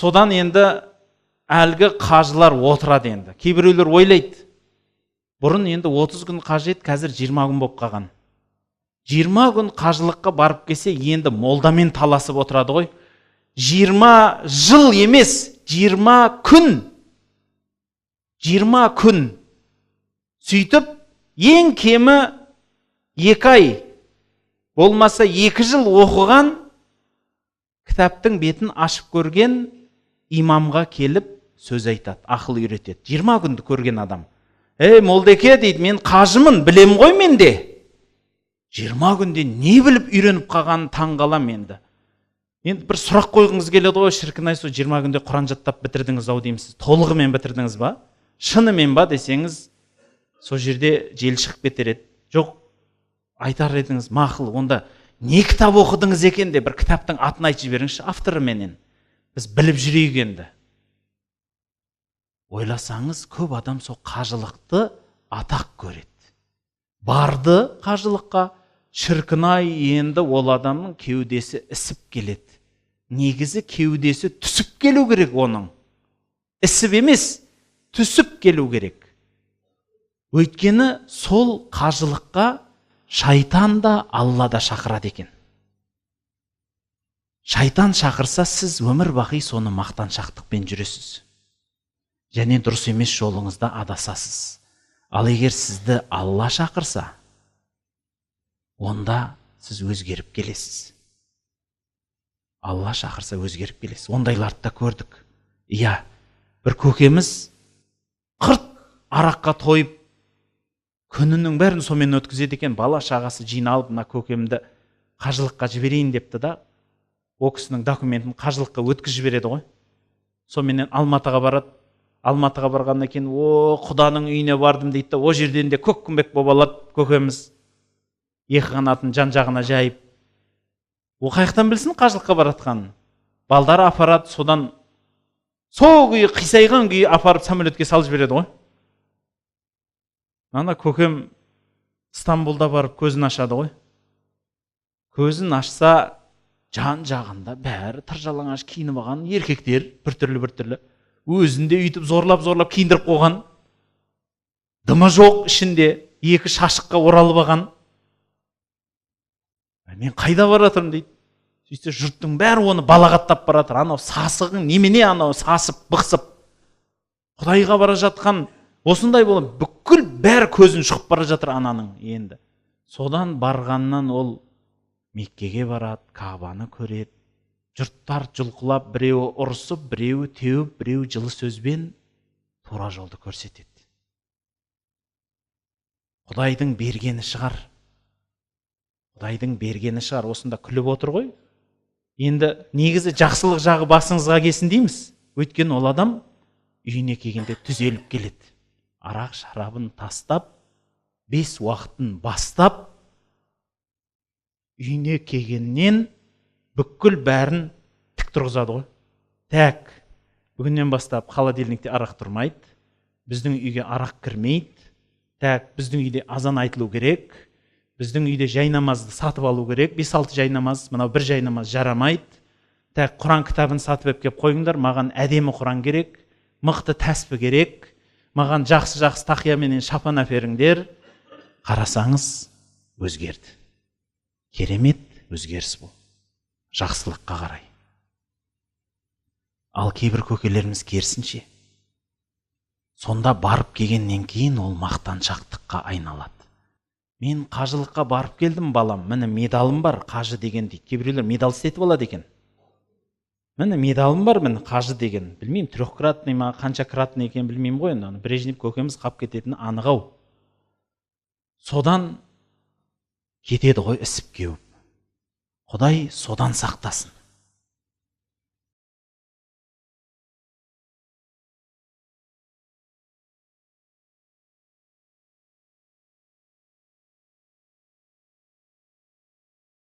Содан енді әлгі қажылар отырады енді. Кейбіреулер ойлайды, бұрын енді 30 күн қажет, қазір 20 күн болып қалған. 20 күн қажылыққа барып келсе, енді молдамен таласып отырады ғой. 20 жыл емес, 20 күн. 20 күн. Сөйтіп, ең кемі 2 ай, болмаса 2 жыл оқыған, кітаптың бетін ашып көрген имамға келіп сөз айтады, ақыл үйретеді. 20 күнді көрген адам. Молдеке дейді, мен қажымын, білем ғой менде. 20 күнде не біліп үйреніп қалғанын таң қалам енді. Енді бір сұрақ қойғыңыз келеді ғой, шіркін-ай, сол 20 күнде Құран жаттап бітірдіңіз ау деймісіз. Толығымен бітірдіңіз ба? Шынымен ба десеңіз, сол жерде жел шығып кетер еді. Жоқ, айтар едіңіз, мақұл, онда не кітап оқыдыңыз екен де, бір кітаптың атын айтып жіберіңізші, авторы менен. Біз біліп жүрейік енді. Ойласаңыз, көп адам сол қажылықты атақ көреді. Барды қажылыққа, шіркін-ай, енді ол адамның кеудесі ісіп келеді. Негізі кеудесі түсіп келу керек оның. Ісіп емес, түсіп келу керек. Өйткені сол қажылыққа шайтан да, Алла да шақырады екен. Шайтан шақырса, сіз өмір бақи соны мақтаншақтықпен жүресіз. Және дұрыс емес жолыңызда адасасыз. Ал егер сізді Алла шақырса, онда сіз өзгеріп келесіз. Алла шақырса өзгеріп келесіз. Ондайларды да көрдік. Иә, бір көкеміз 40 араққа тойып, күнінің бәрін сомен өткізеді екен. Бала шағасы жиналып, мына көкемді қажылыққа жіберейін депті да, о кісінің документін қажылыққа өткізіп жібереді ғой. Соменен Алматыға барады. Алматыға барғаннан кейін, құданың үйіне бардым дейді, о жерден де көк күмбек болып алады көкеміз. Екі қанатын жан-жағына жайып. О қайықтан білсін қажылыққа баратқанын. Балдары апарады, содан сол күйі, қисайған күйі апарып самолетке салып жібереді ғой. Ана көкем Стамбулда барып көзін ашады ғой. Көзін ашса, жан-жағында бәрі тыржалаңаш киініп алған еркектер, бір түрлі. Өзінде үйтіп зорлап киіндіріп қойған. Дымы жоқ ішінде, екі шашыққа оралып алған. Мен қайда баратырмын дейді. Сөйтсе жұрттың бәрі оны балағаттап баратыр. Анау сасығың немене, анау сасып, бықсып. Құдайға бара жатқан осындай болып, бүкіл бәрі көзін шұқып бара жатыр ананың енді. Содан барғаннан ол Меккеге барады, Кабаны көреді. Жұрттар жұлқылап, біреуі ұрысып, біреуі теуіп, біреуі жылы сөзбен тура жолды көрсетеді. Құдайдың бергені шығар. Құдайдың бергені шығар. Осында күліп отыр ғой. Енді негізі жақсылық жағы басыңызға келсін дейміз. Өйткені ол адам үйіне келгенде түзеліп келеді. Арақ шарабын тастап, 5 уақытын бастап, үйіне келгеннен бүкіл бәрін тік тұрғызады ғой. Тәк, бүгіннен бастап холодильникте арақ тұрмайды, біздің үйге арақ кірмейді. Тәк, біздің үйде азан айтылу керек, біздің үйде жайнамазды сатып алу керек, 5-6 жайнамаз, мынау бір жайнамаз жарамайды. Тәк, Құран кітабын сатып әпкеп қойыңдар, маған әдемі Құран керек, мықты тәспі керек, маған жақсы тақияменен шапан әперіңдер. Қарасаңыз, өзгерді. Керемет өзгеріс бұл. Жақсылыққа қарай. Ал кейбір көкелеріміз керісінше. Сонда барып келгеннен кейін ол мақтаншақтыққа айналады. Мен қажылыққа барып келдім балам, міне медалым бар, қажы деген дейді. Кейбіреулер медал істетіп алады екен. Міне медалым бар, міне қажы деген. Білмеймін, 3-кратный ма, қанша кратный екен білмеймін ғой, енді Брежнев көкеміз қап кететіні анық ау. Содан кетеді ғой ісіп кеуіп. Құдай содан сақтасын.